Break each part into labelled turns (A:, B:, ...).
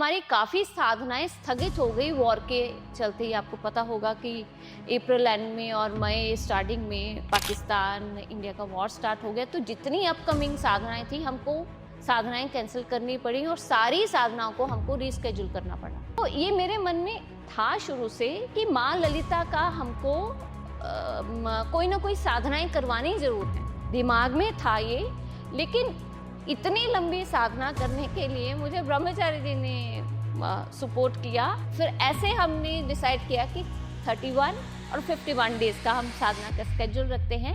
A: हमारी काफ़ी साधनाएं स्थगित हो गई वॉर के चलते ही। आपको पता होगा कि अप्रैल एंड में और मई स्टार्टिंग में पाकिस्तान इंडिया का वॉर स्टार्ट हो गया, तो जितनी अपकमिंग साधनाएं थी हमको साधनाएं कैंसिल करनी पड़ी और सारी साधनाओं को हमको रीस्केड्यूल करना पड़ा। तो ये मेरे मन में था शुरू से कि माँ ललिता का हमको कोई ना कोई साधनाएं करवानी जरूर है, दिमाग में था ये। लेकिन इतनी लंबी साधना करने के लिए मुझे ब्रह्मचारी जी ने सपोर्ट किया। फिर ऐसे हमने डिसाइड किया कि 31 और 51 डेज का हम साधना का स्केड्यूल रखते हैं,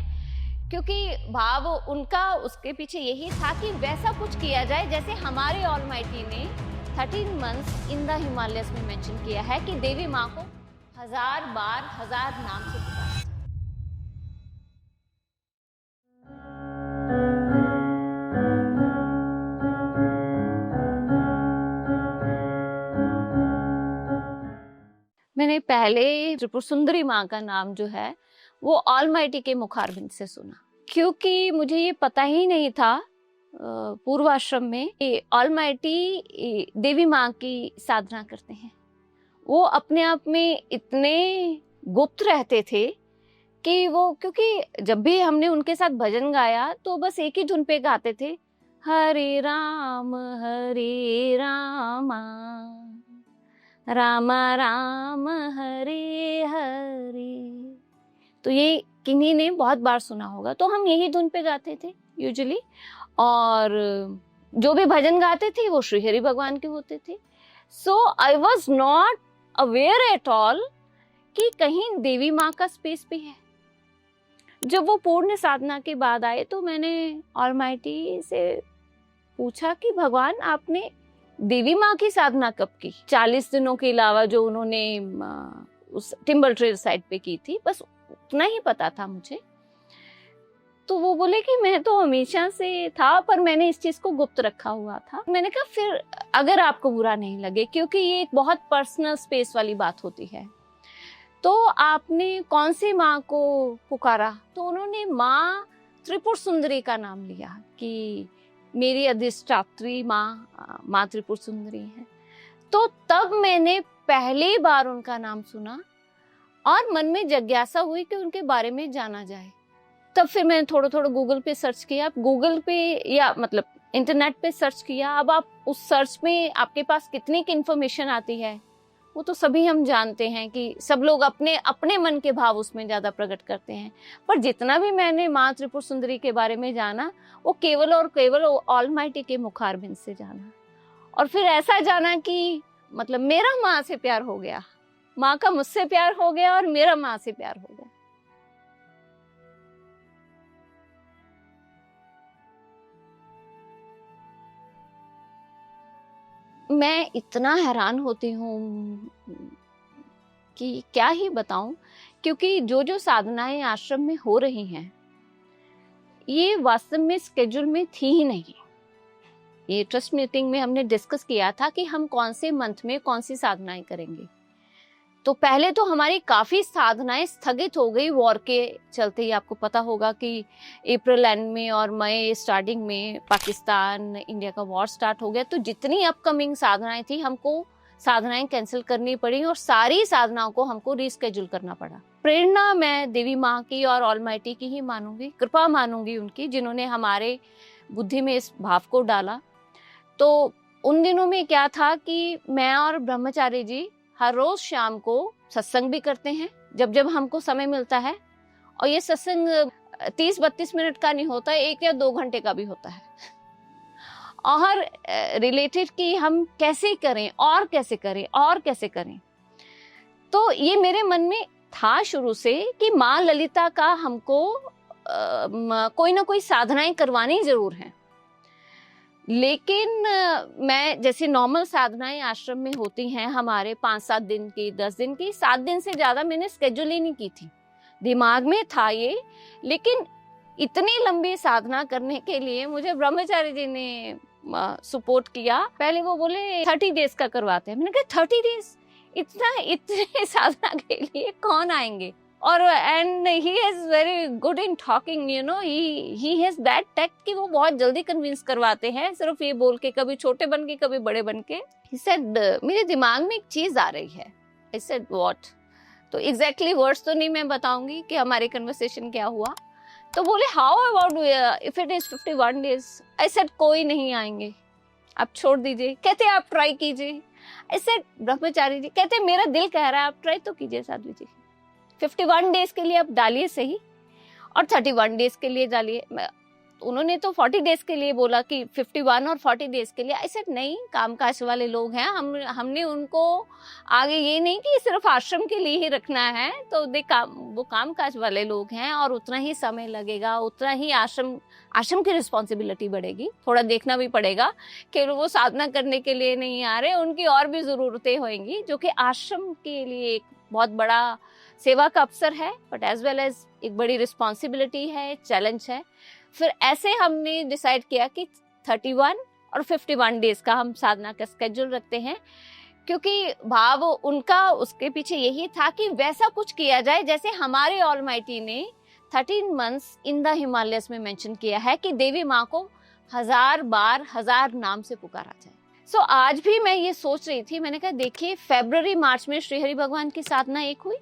A: क्योंकि भाव उनका उसके पीछे यही था कि वैसा कुछ किया जाए जैसे हमारे ऑलमाइटी ने 13 मंथ्स इन द हिमालयस में मेंशन किया है कि देवी माँ को 1000 बार 1000 नाम से पुकारा। मैंने पहले त्रिपुर सुंदरी माँ का नाम जो है वो ऑलमाइटी के मुखारबिंद से सुना, क्योंकि मुझे ये पता ही नहीं था पूर्वाश्रम में कि ऑलमाइटी देवी माँ की साधना करते हैं। वो अपने आप में इतने गुप्त रहते थे कि वो, क्योंकि जब भी हमने उनके साथ भजन गाया तो बस एक ही धुन पे गाते थे, हरे राम राम राम हरे हरे। तो ये किन्हीं ने बहुत बार सुना होगा, तो हम यही धुन पे गाते थे यूजुअली। और जो भी भजन गाते थे वो श्री हरि भगवान के होते थे। So I was not aware at all कि कहीं देवी माँ का स्पेस भी है। जब वो पूर्ण साधना के बाद आए तो मैंने ऑलमाइटी से पूछा कि भगवान आपने देवी माँ की साधना कब की? 40 दिनों के अलावा जो उन्होंने उस टिम्बर ट्रेल साइड पे की थी, बस उतना ही पता था मुझे। तो वो बोले कि मैं तो हमेशा से था, पर मैंने इस चीज को गुप्त रखा हुआ था। मैंने कहा फिर अगर आपको बुरा नहीं लगे, क्योंकि ये एक बहुत पर्सनल स्पेस वाली बात होती है, तो आपने कौन सी माँ को पुकारा? तो उन्होंने माँ त्रिपुर सुंदरी का नाम लिया कि मेरी अधिष्ठात्री माँ त्रिपुर सुंदरी है। तो तब मैंने पहली बार उनका नाम सुना और मन में जिज्ञासा हुई कि उनके बारे में जाना जाए। तब फिर मैंने थोड़ा थोड़ा गूगल पे सर्च किया। गूगल पे या मतलब इंटरनेट पे सर्च किया। अब आप उस सर्च में आपके पास कितनी की इंफॉर्मेशन आती है वो तो सभी हम जानते हैं कि सब लोग अपने अपने मन के भाव उसमें ज्यादा प्रकट करते हैं। पर जितना भी मैंने माँ त्रिपुर सुंदरी के बारे में जाना वो केवल और केवल ऑलमाइटी के मुखारबिंद से जाना। और फिर ऐसा जाना कि मतलब मेरा माँ से प्यार हो गया, माँ का मुझसे प्यार हो गया और मेरा माँ से प्यार हो गया। मैं इतना हैरान होती हूँ कि क्या ही बताऊं, क्योंकि जो जो साधनाएं आश्रम में हो रही हैं ये वास्तव में स्केड्यूल में थी ही नहीं। ये ट्रस्ट मीटिंग में हमने डिस्कस किया था कि हम कौन से मंथ में कौन सी साधनाएं करेंगे। तो पहले तो हमारी काफी साधनाएं स्थगित हो गई वॉर के चलते ही। आपको पता होगा कि अप्रैल एंड में और मई स्टार्टिंग में पाकिस्तान इंडिया का वॉर स्टार्ट हो गया, तो जितनी अपकमिंग साधनाएं थी हमको साधनाएं कैंसिल करनी पड़ी और सारी साधनाओं को हमको रीस्केड्यूल करना पड़ा। प्रेरणा मैं देवी माँ की और ऑलमाइटी की ही मानूंगी, कृपा मानूंगी उनकी, जिन्होंने हमारे बुद्धि में इस भाव को डाला। तो उन दिनों में क्या था कि मैं और ब्रह्मचारी जी हर रोज शाम को सत्संग भी करते हैं जब जब हमको समय मिलता है। और ये सत्संग 30-32 मिनट का नहीं होता है, 1 या 2 घंटे का भी होता है। और रिलेटेड कि हम कैसे करें और कैसे करें और कैसे करें। तो ये मेरे मन में था शुरू से कि माँ ललिता का हमको कोई ना कोई साधनाएं करवानी जरूर है। लेकिन मैं जैसे नॉर्मल साधनाएं आश्रम में होती हैं हमारे 5-7 दिन की, 10 दिन की, 7 दिन से ज्यादा मैंने स्केड्यूल ही नहीं की थी। दिमाग में था ये, लेकिन इतनी लंबी साधना करने के लिए मुझे ब्रह्मचारी जी ने सपोर्ट किया। पहले वो बोले 30 डेज का करवाते हैं। मैंने कहा 30 डेज, इतने साधना के लिए कौन आएंगे? और and he is very good in talking, you know, he has that tact कि वो बहुत जल्दी कन्विंस करवाते हैं, सिर्फ ये बोल के, कभी छोटे बन के कभी बड़े बन के। He said, मेरे दिमाग में एक चीज आ रही है. I said, what? तो एग्जैक्टली वर्ड्स तो नहीं मैं बताऊंगी कि हमारे कन्वर्सेशन क्या हुआ. तो बोले how about if it is 51 days. I said कोई नहीं आएंगे, आप छोड़ दीजिए. कहते आप ट्राई कीजिए. आई सेड ब्रह्मचारी जी, कहते मेरा दिल कह रहा है आप ट्राई तो कीजिए साध्वी जी. 51 days के लिए आप डालिए सही, और 31 days के लिए डालिए. उन्होंने तो 40 days के लिए बोला कि 51 और 40 days के लिए. आई सेड नहीं, कामकाज वाले लोग हैं, हमने उनको आगे ये नहीं कि सिर्फ आश्रम के लिए ही रखना है. तो वो कामकाज वाले लोग हैं और उतना ही समय लगेगा, उतना ही आश्रम की रिस्पॉन्सिबिलिटी बढ़ेगी. थोड़ा देखना भी पड़ेगा कि वो साधना करने के लिए नहीं आ रहे, उनकी और भी जरूरतें होंगी, जो कि आश्रम के लिए एक बहुत बड़ा सेवा का अवसर है, बट एज वेल एज एक बड़ी रिस्पॉन्सिबिलिटी है, चैलेंज है. फिर ऐसे हमने डिसाइड किया कि 31 और 51 डेज का हम साधना का स्केड्यूल रखते हैं, क्योंकि भाव उनका उसके पीछे यही था कि वैसा कुछ किया जाए जैसे हमारे ऑलमाइटी ने 13 मंथ्स इन द हिमालयस में मेंशन किया है कि देवी माँ को 1000 बार 1000 नाम से पुकारा जाए. सो आज भी मैं ये सोच रही थी, मैंने कहा देखिए फरवरी मार्च में श्री हरि भगवान की साधना एक हुई,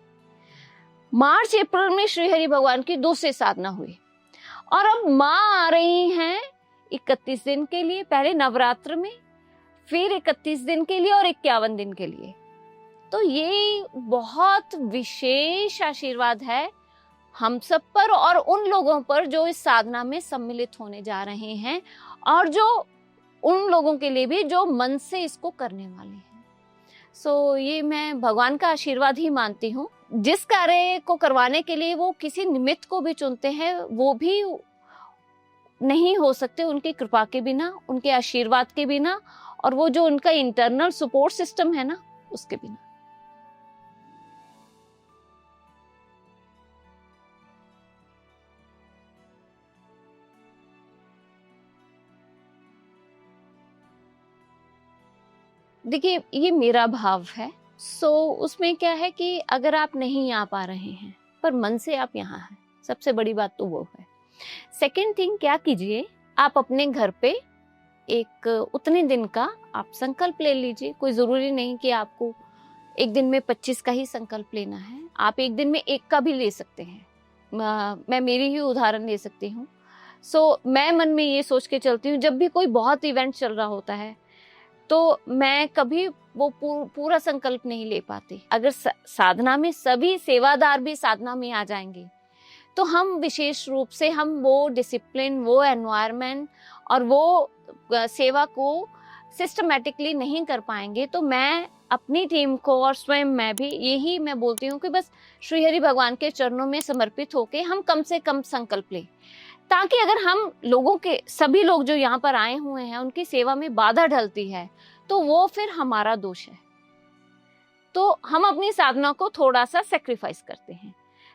A: मार्च अप्रैल में श्री हरि भगवान की दूसरी साधना हुई, और अब माँ आ रही हैं 31 दिन के लिए, पहले नवरात्र में, फिर 31 दिन के लिए और 51 दिन के लिए. तो ये बहुत विशेष आशीर्वाद है हम सब पर और उन लोगों पर जो इस साधना में सम्मिलित होने जा रहे हैं, और जो उन लोगों के लिए भी जो मन से इसको करने वाले हैं. सो ये मैं भगवान का आशीर्वाद ही मानती हूँ. जिस कार्य को करवाने के लिए वो किसी निमित्त को भी चुनते हैं, वो भी नहीं हो सकते उनकी कृपा के बिना, उनके आशीर्वाद के बिना, और वो जो उनका इंटरनल सपोर्ट सिस्टम है ना, उसके बिना. देखिए ये मेरा भाव है. सो उसमें क्या है कि अगर आप नहीं आ पा रहे हैं पर मन से आप यहाँ हैं, सबसे बड़ी बात तो वो है. सेकेंड थिंग, क्या कीजिए, आप अपने घर पे एक उतने दिन का आप संकल्प ले लीजिए. कोई जरूरी नहीं कि आपको एक दिन में 25 का ही संकल्प लेना है, आप एक दिन में एक का भी ले सकते हैं. मैं मेरी ही उदाहरण ले सकती हूँ. सो मैं मन में ये सोच के चलती हूँ, जब भी कोई बहुत इवेंट चल रहा होता है तो मैं कभी वो पूरा संकल्प नहीं ले पाती. अगर साधना में सभी सेवादार भी साधना में आ जाएंगे तो हम विशेष रूप से हम वो डिसिप्लिन, वो एनवायरनमेंट और वो सेवा को सिस्टमैटिकली नहीं कर पाएंगे. तो मैं अपनी टीम को और स्वयं मैं भी यही मैं बोलती हूँ कि बस श्री हरि भगवान के चरणों में समर्पित होके हम कम से कम संकल्प लें, ताकि अगर हम लोगों के सभी लोग जो यहाँ पर आए हुए हैं उनकी सेवा में बाधा डलती है तो वो फिर हमारा दोष है. तो हम अपनी साधना को थोड़ा सा सेक्रीफाइस करते हैं.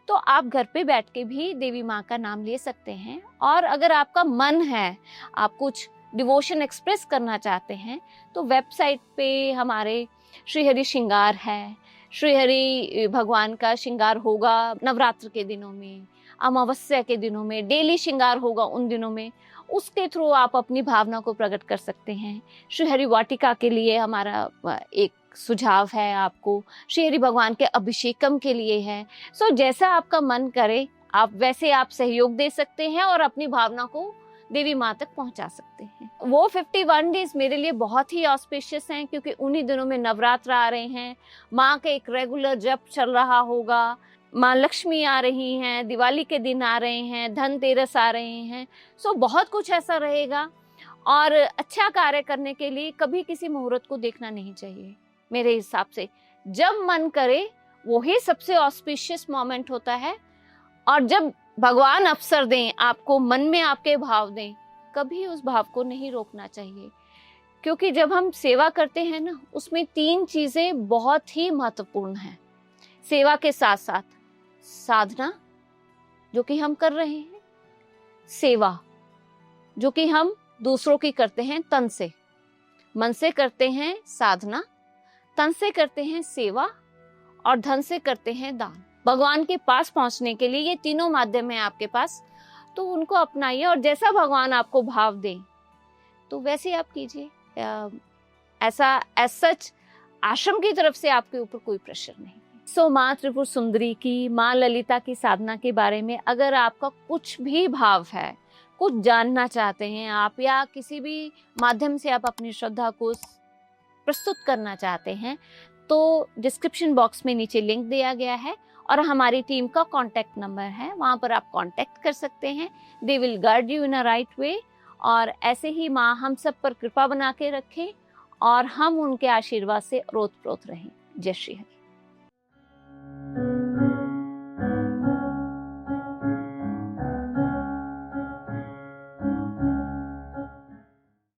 A: तो आप घर पे बैठ के भी देवी माँ का नाम ले सकते हैं, और अगर आपका मन है, आप कुछ डिवोशन एक्सप्रेस करना चाहते हैं, तो वेबसाइट पे हमारे श्री हरि श्रृंगार है. श्री हरि भगवान का श्रृंगार होगा नवरात्र के दिनों में, अमावस्या के दिनों में, डेली श्रृंगार होगा उन दिनों में. उसके थ्रू आप अपनी भावना को प्रकट कर सकते हैं. श्री हरि वाटिका के लिए हमारा एक सुझाव है आपको, श्री हरि भगवान के अभिषेकम के लिए है. सो जैसा आपका मन करे आप वैसे आप सहयोग दे सकते हैं और अपनी भावना को देवी माँ तक पहुंचा सकते हैं. वो 51 डेज मेरे लिए बहुत ही ऑस्पिशियस हैं, क्योंकि उन्हीं दिनों में नवरात्र आ रहे हैं, माँ का एक रेगुलर जप चल रहा होगा, माँ लक्ष्मी आ रही हैं, दिवाली के दिन आ रहे हैं, धनतेरस आ रहे हैं. सो बहुत कुछ ऐसा रहेगा. और अच्छा कार्य करने के लिए कभी किसी मुहूर्त को देखना नहीं चाहिए. मेरे हिसाब से जब मन करे वही सबसे ऑस्पिशियस मोमेंट होता है. और जब भगवान अवसर दें आपको, मन में आपके भाव दें, कभी उस भाव को नहीं रोकना चाहिए. क्योंकि जब हम सेवा करते हैं ना, उसमें 3 चीजें बहुत ही महत्वपूर्ण हैं. सेवा के साथ साथ साधना जो कि हम कर रहे हैं, सेवा जो कि हम दूसरों की करते हैं तन से, मन से करते हैं साधना, तन से करते हैं सेवा, और धन से करते हैं दान. भगवान के पास पहुंचने के लिए ये तीनों माध्यम है आपके पास. तो उनको अपनाइए और जैसा भगवान आपको भाव दे तो वैसे आप कीजिए. ऐसा एज सच आश्रम की तरफ से आपके ऊपर कोई प्रेशर नहीं। सो माँ त्रिपुर सुंदरी की, माँ ललिता की साधना के बारे में अगर आपका कुछ भी भाव है, कुछ जानना चाहते हैं आप, या किसी भी माध्यम से आप अपनी श्रद्धा को प्रस्तुत करना चाहते हैं, तो डिस्क्रिप्शन बॉक्स में नीचे लिंक दिया गया है और हमारी टीम का कांटेक्ट नंबर है, वहां पर आप कांटेक्ट कर सकते हैं। They will guide you in a right way. और ऐसे ही माँ हम सब पर कृपा बना के रखें और हम उनके आशीर्वाद से ओतप्रोत रहें। जय श्री हरि।